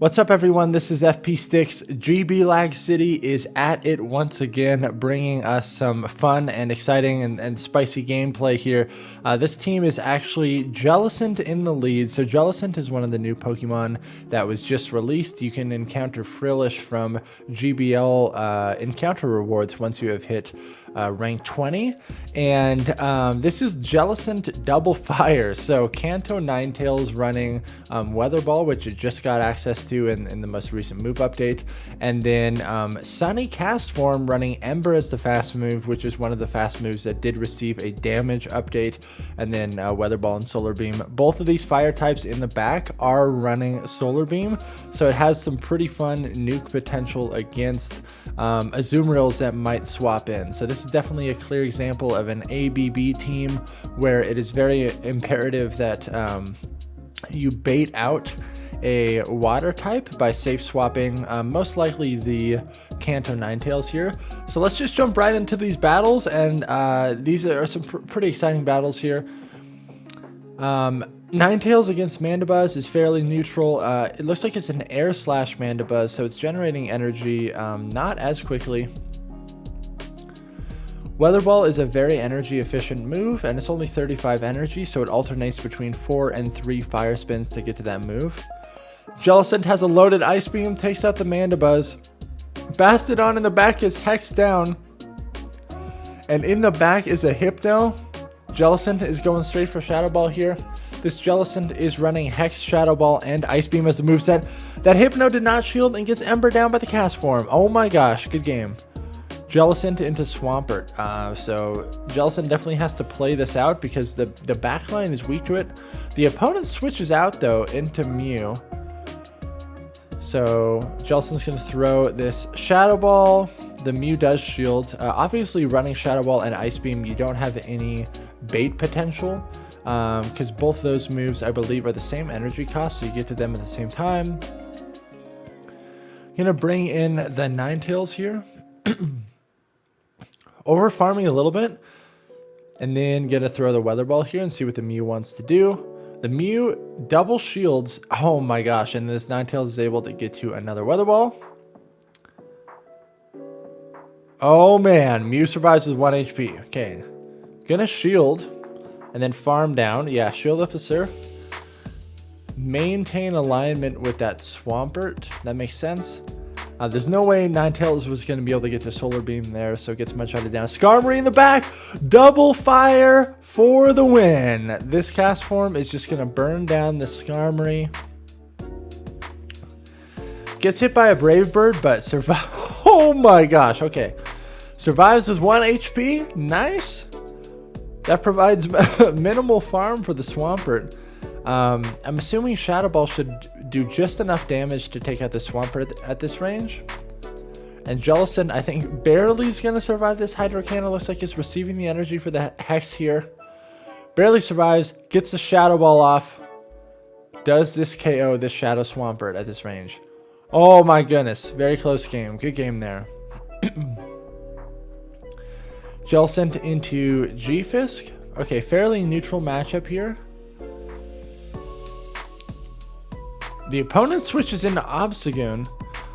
What's up, everyone? This is FP Sticks. GB Lag City is at it once again, bringing us some fun and exciting and spicy gameplay here. This team is actually JELLICENT in the lead. So JELLICENT is one of the new Pokemon that was just released. You can encounter Frillish from GBL encounter rewards once you have hit rank 20. And this is JELLICENT Double Fire. So Kanto Ninetales running Weather Ball, which it just got access to in the most recent move update, and then Sunny Cast Form running Ember as the fast move, which is one of the fast moves that did receive a damage update, and then Weather Ball and Solar Beam. Both of these fire types in the back are running Solar Beam, so it has some pretty fun nuke potential against Azumarill that might swap in. So this is definitely a clear example of an ABB team where it is very imperative that you bait out a water type by safe swapping most likely the Kanto Ninetales here. So let's just jump right into these battles, and these are some pretty exciting battles here. Ninetales against Mandibuzz is fairly neutral. It looks like it's an air slash Mandibuzz, so it's generating energy not as quickly. Weather Ball is a very energy efficient move, and it's only 35 energy, so it alternates between 4 and 3 fire spins to get to that move. JELLICENT has a loaded Ice Beam, takes out the Mandibuzz. Bastodon in the back is Hex down. And in the back is a Hypno. JELLICENT is going straight for Shadow Ball here. This JELLICENT is running Hex, Shadow Ball, and Ice Beam as the moveset. That Hypno did not shield and gets Ember down by the cast form. Oh my gosh, good game. JELLICENT into Swampert. So JELLICENT definitely has to play this out because the backline is weak to it. The opponent switches out though into Mew. So JELLICENT's going to throw this Shadow Ball. The Mew does shield. Obviously running Shadow Ball and Ice Beam, you don't have any bait potential because both those moves, I believe, are the same energy cost, so you get to them at the same time. Going to bring in the Ninetales here. Over farming a little bit, and then gonna throw the Weather Ball here and see what the Mew wants to do. The Mew double shields. Oh my gosh, and this Ninetales is able to get to another Weather Ball. Oh man, Mew survives with 1 HP. Okay, gonna shield and then farm down. Yeah, shield up the Surf. Maintain alignment with that Swampert. That makes sense. There's no way Ninetales was going to be able to get to Solar Beam there, so it gets Mudshotted down. Skarmory in the back! Double fire for the win! This cast form is just going to burn down the Skarmory. Gets hit by a Brave Bird, but survive. Oh my gosh, okay. Survives with 1 HP. Nice! That provides minimal farm for the Swampert. I'm assuming Shadow Ball should do just enough damage to take out the Swampert at this range. And JELLICENT, I think, barely is going to survive this Hydro Cannon. Looks like it's receiving the energy for the Hex here. Barely survives, gets the Shadow Ball off. Does this KO this Shadow Swampert at this range? Oh my goodness, very close game. Good game there. JELLICENT into G-Fisk. Okay, fairly neutral matchup here. The opponent switches into Obstagoon,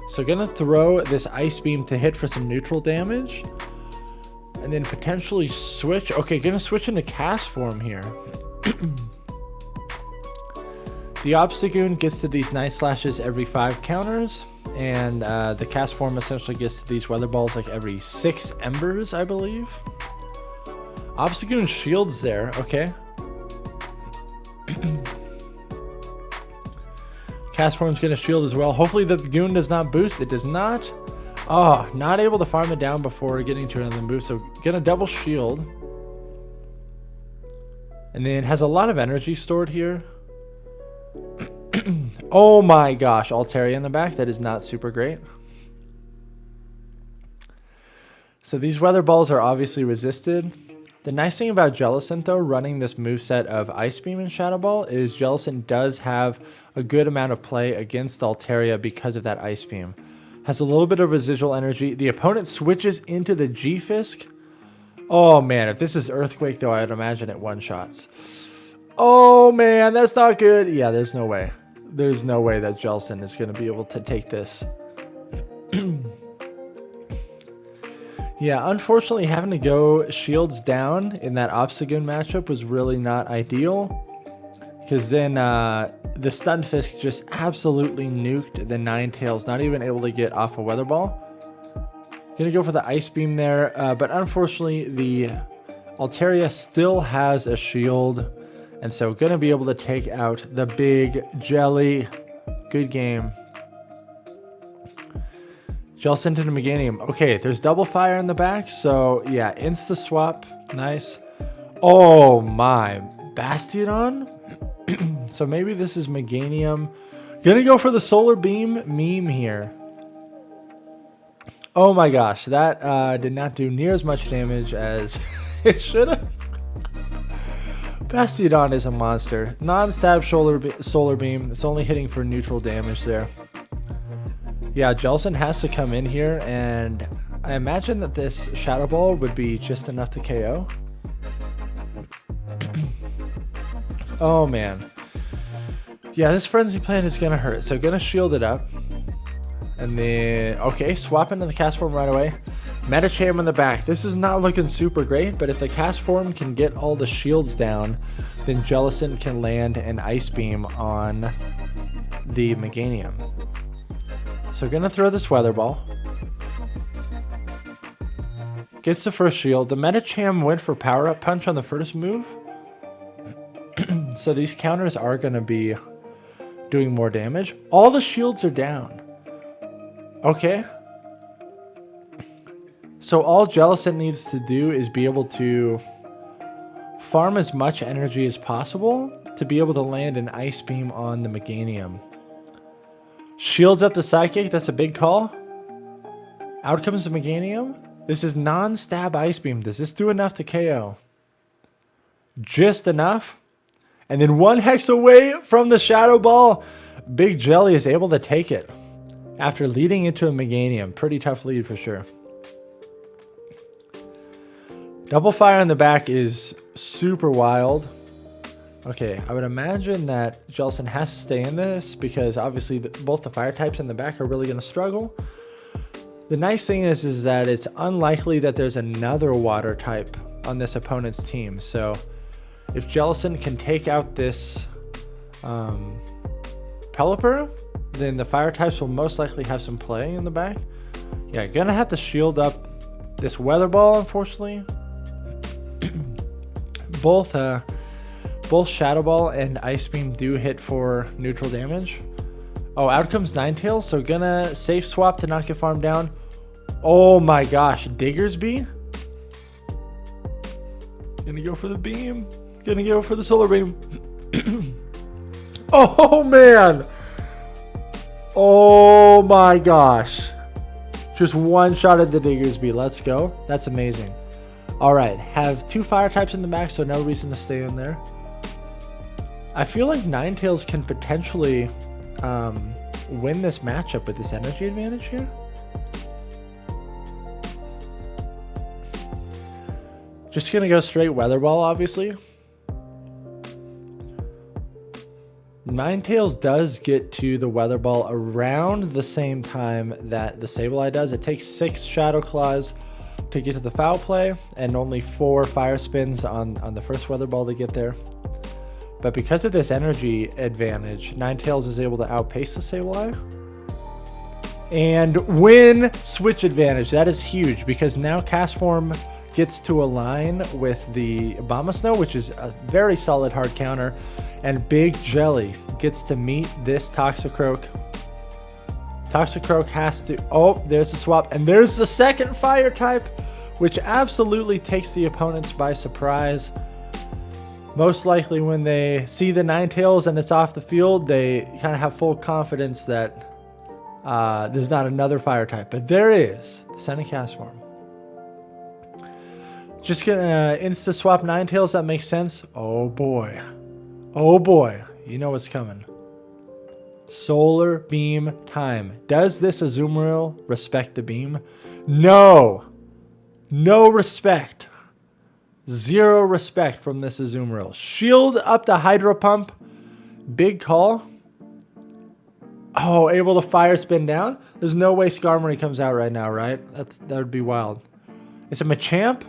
so gonna throw this Ice Beam to hit for some neutral damage, and then potentially switch. Okay, gonna switch into Cast Form here. The Obstagoon gets to these Night Slashes every 5 counters, and the Cast Form essentially gets to these Weather Balls like every 6 Embers, I believe. Obstagoon shields there, okay. Cast Form's going to shield as well. Hopefully the Goon does not boost. It does not. Oh, not able to farm it down before getting to another move. So going to double shield. And then has a lot of energy stored here. Oh my gosh. Altaria in the back. That is not super great. So these Weather Balls are obviously resisted. The nice thing about JELLICENT though, running this moveset of Ice Beam and Shadow Ball, is JELLICENT does have a good amount of play against Altaria because of that Ice Beam. Has a little bit of residual energy. The opponent switches into the G-Fisk. Oh man, if this is Earthquake though, I would imagine it one-shots. Oh man, that's not good. Yeah, there's no way. There's no way that Jellicent is going to be able to take this. Yeah, unfortunately, having to go shields down in that Obstagoon matchup was really not ideal. Because then the Stunfisk just absolutely nuked the Ninetales, not even able to get off a Weather Ball. Gonna go for the Ice Beam there, but unfortunately, the Altaria still has a shield. And so gonna be able to take out the big Jelly. Good game. Jellicent into Meganium. Okay, there's double fire in the back, so yeah, insta swap. Nice. Oh my, Bastiodon? So maybe this is Meganium. Gonna go for the Solar Beam meme here. Oh my gosh, that did not do near as much damage as it should have. Bastiodon is a monster. Non-stab Solar Beam. It's only hitting for neutral damage there. Yeah, Jellicent has to come in here, and I imagine that this Shadow Ball would be just enough to KO. Oh, man. Yeah, this Frenzy Plant is going to hurt, so going to shield it up. And then, okay, swap into the Cast Form right away. Medicham in the back. This is not looking super great, but if the Cast Form can get all the shields down, then Jellicent can land an Ice Beam on the Meganium. So gonna throw this Weather Ball. Gets the first shield. The Medicham went for Power Up Punch on the first move. So these counters are gonna be doing more damage. All the shields are down. Okay. So all Jellicent needs to do is be able to farm as much energy as possible to be able to land an Ice Beam on the Meganium. Shields up the Psychic. That's a big call. Out comes the Meganium. This is non-stab Ice Beam. Does this do enough to KO? Just enough. And then one hex away from the Shadow Ball. Big Jelly is able to take it after leading into a Meganium. Pretty tough lead for sure. Double fire in the back is super wild. Okay, I would imagine that Jellicent has to stay in this because obviously both the fire types in the back are really going to struggle. The nice thing is that it's unlikely that there's another water type on this opponent's team. So if Jellicent can take out this Pelipper, then the fire types will most likely have some play in the back. Yeah, gonna have to shield up this Weather Ball, unfortunately. Both Shadow Ball and Ice Beam do hit for neutral damage. Oh, out comes Ninetales, so gonna safe swap to not get farmed down. Oh my gosh, Diggersby? Gonna go for the beam. Gonna go for the Solar Beam. Oh man! Oh my gosh. Just one shot at the Diggersby. Let's go. That's amazing. Alright, have two fire types in the back, so no reason to stay in there. I feel like Ninetales can potentially win this matchup with this energy advantage here. Just gonna go straight Weather Ball, obviously. Ninetales does get to the Weather Ball around the same time that the Sableye does. It takes 6 Shadow Claws to get to the foul play and only 4 fire spins on the first Weather Ball to get there. But because of this energy advantage, Ninetales is able to outpace the Sableye and win switch advantage. That is huge because now Cast Form gets to align with the Abomasnow, which is a very solid hard counter, and Big Jelly gets to meet this Toxicroak. Toxicroak has to... Oh, there's the swap, and there's the second fire type, which absolutely takes the opponents by surprise. Most likely when they see the Ninetales and it's off the field, they kind of have full confidence that there's not another fire type, but there is. The Sending Cast Form. Just gonna insta swap Ninetales. That makes sense. Oh boy. Oh boy. You know what's coming. Solar Beam time. Does this Azumarill respect the beam? No. No respect. Zero respect from this Azumarill. Shield up the Hydro Pump. Big call. Oh, able to fire spin down? There's no way Skarmory comes out right now, right? That would be wild. It's a Machamp?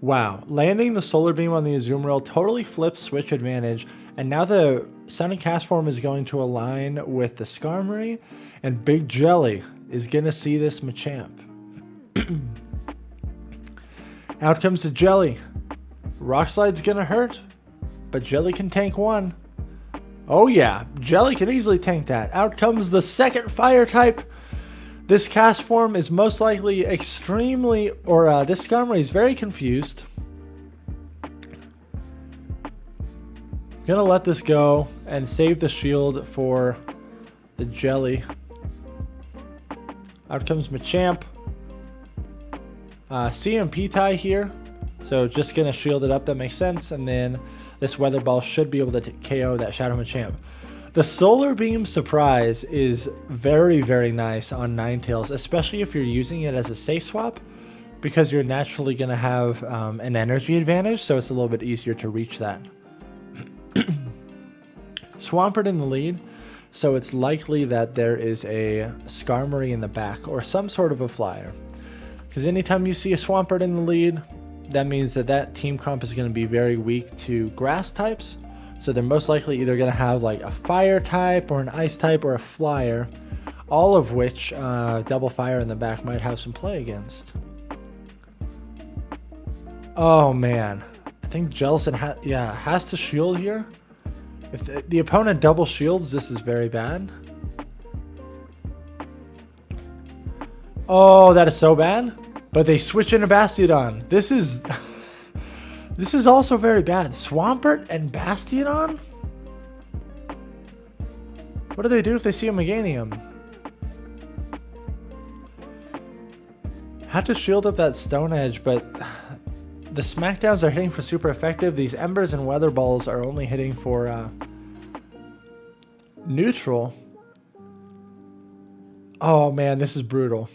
Wow. Landing the Solar Beam on the Azumarill totally flips switch advantage. And now the Sonic Cast Form is going to align with the Skarmory. And Big Jelly is going to see this Machamp. Out comes the Jelly. Rock Slide's going to hurt. But Jelly can tank one. Oh yeah, Jelly can easily tank that. Out comes the second fire type. This cast form is most likely extremely, or this Skarmory is very confused. Gonna let this go and save the shield for the Jelly. Out comes Machamp. CMP tie here. So just gonna shield it up, that makes sense. And then this Weather Ball should be able to KO that Shadow Machamp. The Solar Beam Surprise is very, very nice on Ninetales, especially if you're using it as a safe swap, because you're naturally going to have an energy advantage, so it's a little bit easier to reach that. Swampert in the lead, so it's likely that there is a Skarmory in the back, or some sort of a flyer. Because anytime you see a Swampert in the lead, that means that that team comp is going to be very weak to grass types. So they're most likely either going to have like a fire type or an ice type or a flyer, all of which double fire in the back might have some play against. Oh man, I think Jellicent has to shield here. If the opponent double shields, this is very bad. Oh, that is so bad. But they switch into Bastiodon. This is this is also very bad. Swampert and Bastiodon? What do they do if they see a Meganium? Had to shield up that Stone Edge, but the Smackdowns are hitting for super effective. These Embers and Weather Balls are only hitting for neutral. Oh man, this is brutal.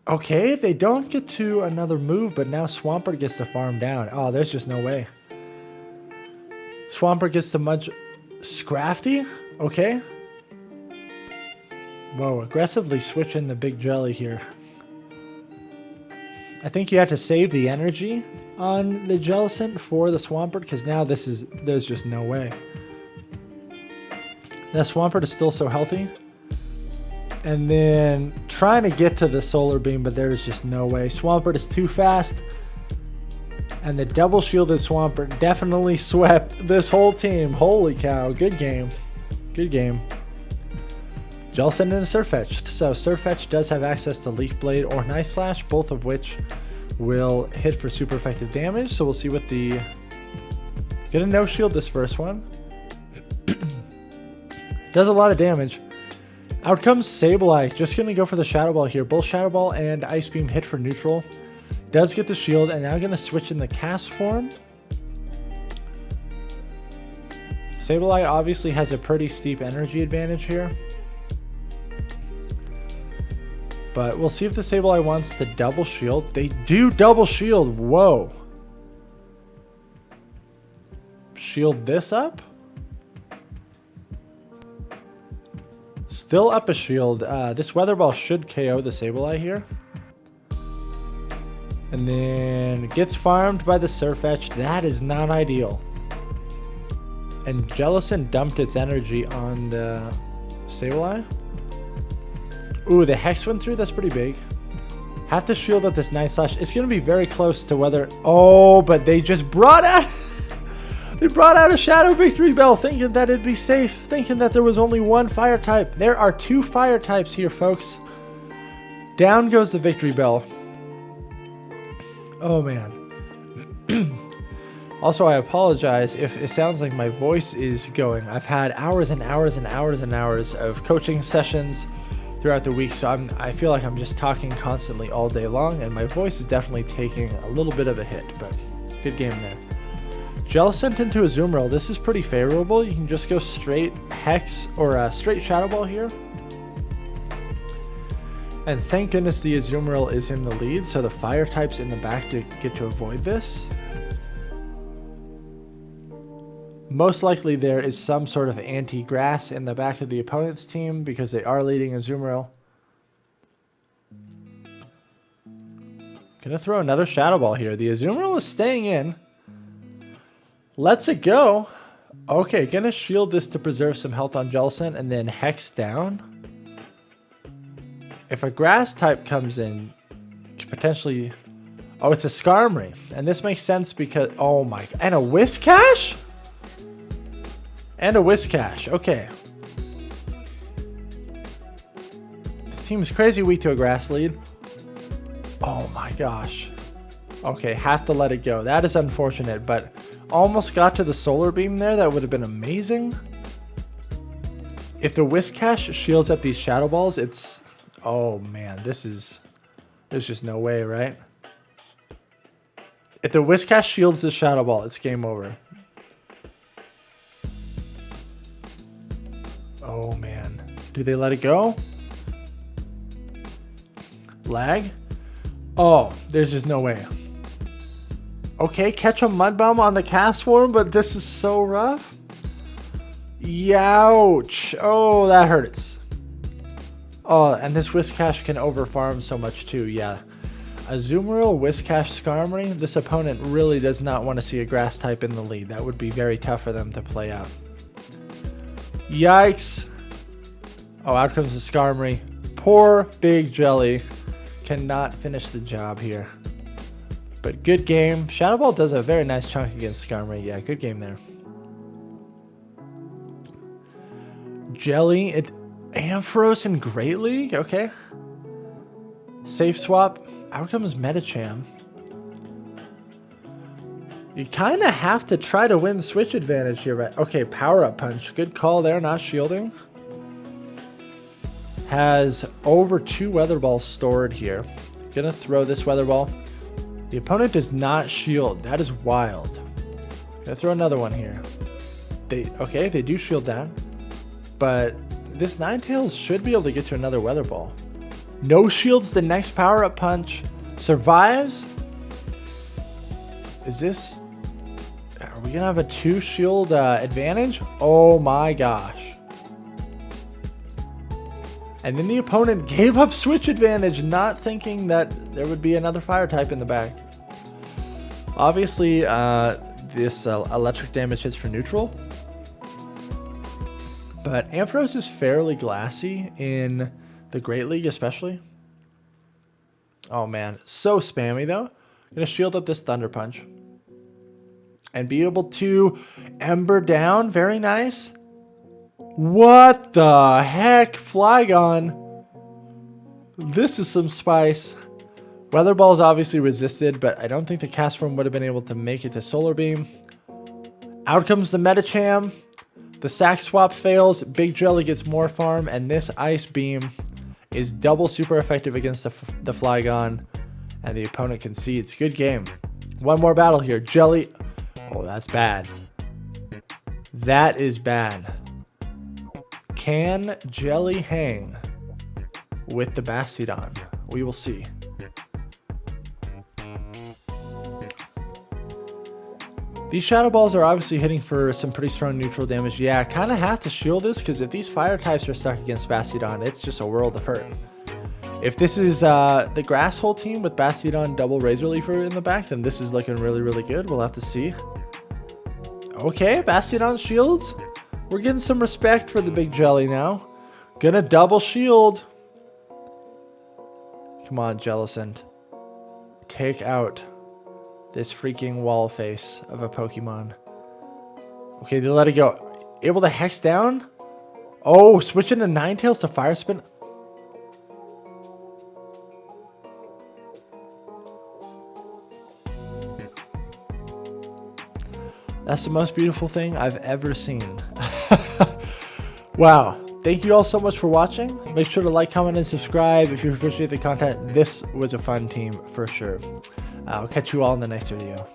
Okay, they don't get to another move, but now Swampert gets to farm down. Oh, there's just no way. Swampert gets to Mudge Scrafty? Okay. Whoa, aggressively switching the Big Jelly here. I think you have to save the energy on the Jellicent for the Swampert, because now there's just no way. That Swampert is still so healthy. And then trying to get to the Solar Beam, but there's just no way. Swampert is too fast. And the double shielded Swampert definitely swept this whole team. Holy cow, good game. Good game. Jellicent and Surfetch'd. So Surfetch'd does have access to Leaf Blade or Night Slash, both of which will hit for super effective damage. So we'll see what the... Gonna no shield this first one. Does a lot of damage. Out comes Sableye, just going to go for the Shadow Ball here. Both Shadow Ball and Ice Beam hit for neutral. Does get the shield, and now going to switch in the cast form. Sableye obviously has a pretty steep energy advantage here. But we'll see if the Sableye wants to double shield. They do double shield. Whoa. Shield this up? Still up a shield. This Weather Ball should KO the Sableye here. And then gets farmed by the Surfetch'd. That is not ideal. And Jellicent dumped its energy on the Sableye. Ooh, the Hex went through. That's pretty big. Have to shield up this Night Slash. It's going to be very close to whether... Oh, but they just brought out... They brought out a Shadow Victory Bell thinking that it'd be safe, thinking that there was only one fire type. There are two fire types here, folks. Down goes the Victory Bell. Oh, man. Also, I apologize if it sounds like my voice is going. I've had hours and hours and hours and hours of coaching sessions throughout the week, so I feel like I'm just talking constantly all day long, and my voice is definitely taking a little bit of a hit, but good game there. Jellicent into Azumarill. This is pretty favorable. You can just go straight Hex or straight Shadow Ball here. And thank goodness the Azumarill is in the lead, so the fire types in the back get to avoid this. Most likely there is some sort of anti-grass in the back of the opponent's team because they are leading Azumarill. Gonna throw another Shadow Ball here. The Azumarill is staying in. Lets it go. Okay, gonna shield this to preserve some health on Jellicent and then Hex down. If a grass type comes in, potentially... Oh, it's a Skarmory. And this makes sense because... Oh my... And a Whiscash? And a Whiscash. Okay. This team is crazy weak to a grass lead. Oh my gosh. Okay, have to let it go. That is unfortunate, but almost got to the Solar Beam there. That would have been amazing. If the Whiscash shields at these Shadow Balls, it's... Oh man, this is... There's just no way, right? If the Whiscash shields the Shadow Ball, it's game over. Oh man. Do they let it go? Lag? Oh, there's just no way. Okay, catch a Mud Bomb on the cast form, but this is so rough. Youch. Oh, that hurts. Oh, and this Whiscash can overfarm so much too, yeah. Azumarill, Whiscash, Skarmory. This opponent really does not want to see a grass type in the lead. That would be very tough for them to play out. Yikes. Oh, out comes the Skarmory. Poor Big Jelly. Cannot finish the job here. But good game. Shadow Ball does a very nice chunk against Skarmory. Yeah, good game there. Jelly. Ampharos in Great League? Okay. Safe swap. Out comes Medicham. You kind of have to try to win switch advantage here, right? Okay, Power Up Punch. Good call there, not shielding. Has over 2 Weather Balls stored here. Gonna throw this Weather Ball. The opponent does not shield. That is wild. Gonna throw another one here. Okay, they do shield that. But this Ninetales should be able to get to another Weather Ball. No shields the next Power Up Punch. Survives. Is this... Are we gonna have a 2 shield advantage? Oh my gosh. And then the opponent gave up switch advantage, not thinking that there would be another fire type in the back. Obviously, this electric damage hits for neutral. But Ampharos is fairly glassy in the Great League especially. Oh man, so spammy though. Gonna shield up this Thunder Punch. And be able to Ember down, very nice. What the heck, Flygon? This is some spice. Weather Ball is obviously resisted, but I don't think the cast form would have been able to make it to Solar Beam. Out comes the Medicham. The sack swap fails. Big Jelly gets more farm, and this Ice Beam is double super effective against the Flygon, and the opponent concedes. Good game. One more battle here. Jelly. Oh, that's bad. That is bad. Can Jelly hang with the Bastiodon? We will see. These Shadow Balls are obviously hitting for some pretty strong neutral damage. Yeah, I kind of have to shield this because if these fire types are stuck against Bastiodon, it's just a world of hurt. If this is the Grass Hole team with Bastiodon double Razor Leafer in the back, then this is looking really, really good. We'll have to see. Okay, Bastiodon shields. We're getting some respect for the Big Jelly now. Gonna double shield. Come on, Jellicent. Take out this freaking wall face of a Pokemon. Okay, they let it go. Able to Hex down? Oh, switching to Ninetales to Fire Spin. That's the most beautiful thing I've ever seen. Wow. Thank you all so much for watching. Make sure to like, comment, and subscribe if you appreciate the content. This was a fun team for sure. I'll catch you all in the next video.